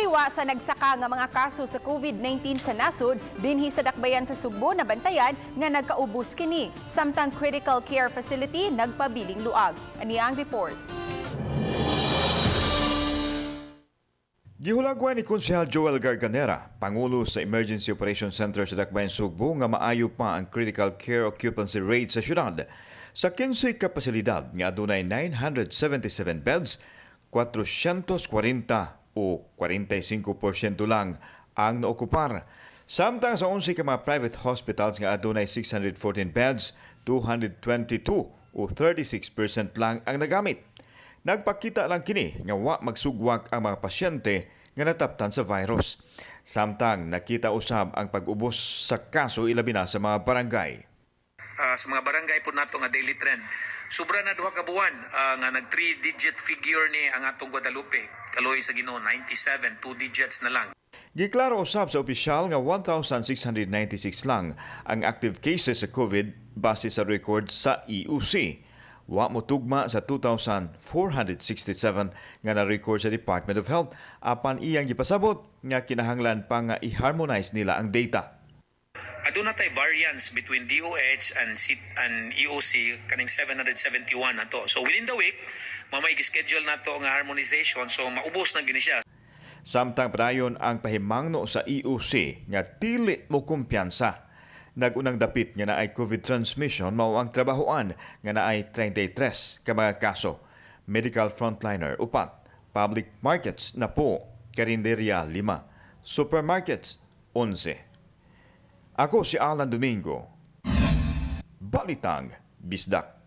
Taliwa sa nagsaka nga mga kaso sa COVID-19 sa nasod, dinhi sa dakbayan sa Sugbo na bantayan nga nagkaubos kini. Samtang critical care facility nagpabiling luag. Ani ang report. Gihulagwan ni Konsehal Joel Garganera, Pangulo sa Emergency Operations Center sa Dakbayan Sugbo nga maayo pa ang critical care occupancy rate sa syudad. Sa 15 kapasilidad nga adunay 977 beds, 440 o 45% lang ang naokupar. Samtang sa 11 ka mga private hospitals nga adunay 614 beds, 222 o 36% lang ang nagamit. Nagpakita lang kini nga wa magsugwak ang mga pasyente nga nataptan sa virus. Samtang nakita usab ang pag-ubos sa kaso ilabi na sa mga barangay. Sa mga barangay po nato nga daily trend, sobra na duha ka buwan nga nag 3-digit figure ni ang atong Guadalupe. Kaloy sa Ginoo 97, 2 digits na lang. Giklaro usab sa opisyal nga 1,696 lang ang active cases sa COVID base sa record sa EOC. Wa mo tugma sa 2,467 nga na-record sa Department of Health apan iyang gipasabot nga kinahanglan pa nga i-harmonize nila ang data. Aduna tay variance between DOH and EOC kaning 771 nato. So within the week, mamay gi-schedule nato nga harmonization so maubos na gini siya. Samtang padayon ang pahimangno sa EOC nga dili mo kumpiyansa. Nagunang dapit nga naay COVID transmission mao ang trabahoan nga naay 33 ka mga kaso. Medical frontliner 4, public markets na po, karinderya 5, supermarkets 11. Ako si Alan Domingo. Balitang Bisdak.